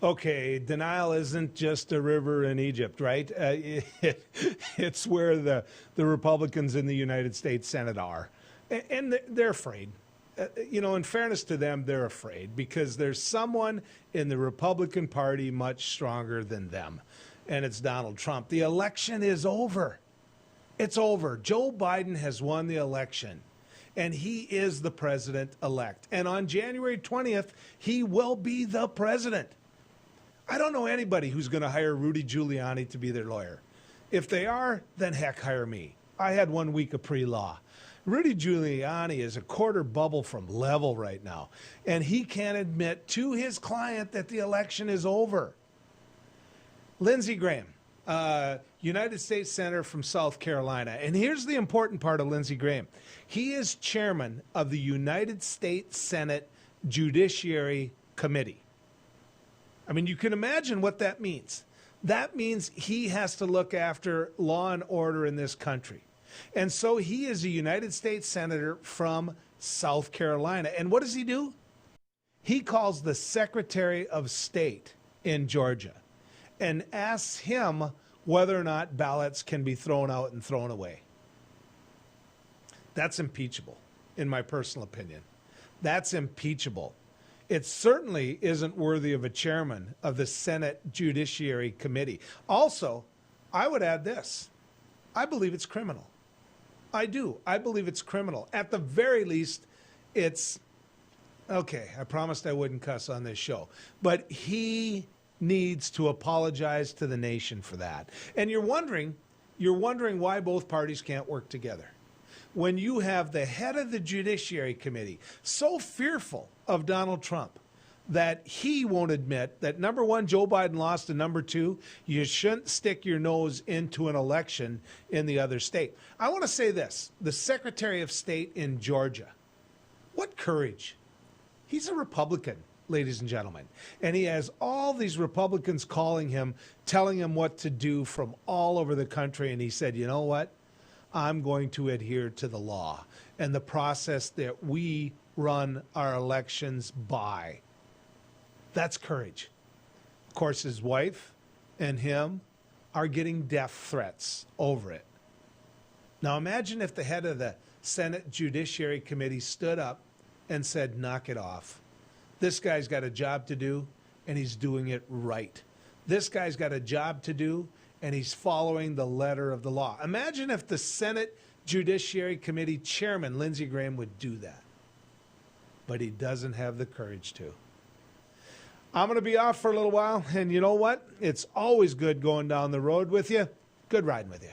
Okay, denial isn't just a river in Egypt, right? It's where the Republicans in the United States Senate are. And they're afraid. In fairness to them, they're afraid because there's someone in the Republican Party much stronger than them, and it's Donald Trump. The election is over. It's over. Joe Biden has won the election, and he is the president-elect. And on January 20th, he will be the president. I don't know anybody who's going to hire Rudy Giuliani to be their lawyer. If they are, then heck, hire me. I had 1 week of pre-law. Rudy Giuliani is a quarter bubble from level right now, and he can't admit to his client that the election is over. Lindsey Graham, United States Senator from South Carolina. And here's the important part of Lindsey Graham. He is chairman of the United States Senate Judiciary Committee. I mean, you can imagine what that means. That means he has to look after law and order in this country. And so he is a United States Senator from South Carolina. And what does he do? He calls the Secretary of State in Georgia and asks him whether or not ballots can be thrown out and thrown away. That's impeachable, in my personal opinion. That's impeachable. It certainly isn't worthy of a chairman of the Senate Judiciary Committee. Also, I would add this. I believe it's criminal. I do. I believe it's criminal. At the very least, it's, okay, I promised I wouldn't cuss on this show, but he needs to apologize to the nation for that. And you're wondering why both parties can't work together. When you have the head of the Judiciary Committee so fearful of Donald Trump that he won't admit that, number one, Joe Biden lost, and number two, you shouldn't stick your nose into an election in the other state. I want to say this, the Secretary of State in Georgia, what courage. He's a Republican, ladies and gentlemen, and he has all these Republicans calling him, telling him what to do from all over the country, and he said, you know what? I'm going to adhere to the law and the process that we run our elections by. That's courage. Of course, his wife and him are getting death threats over it. Now imagine if the head of the Senate Judiciary Committee stood up and said, knock it off. This guy's got a job to do, and he's doing it right. This guy's got a job to do, and he's following the letter of the law. Imagine if the Senate Judiciary Committee Chairman, Lindsey Graham, would do that. But he doesn't have the courage to. I'm going to be off for a little while, and you know what? It's always good going down the road with you. Good riding with you.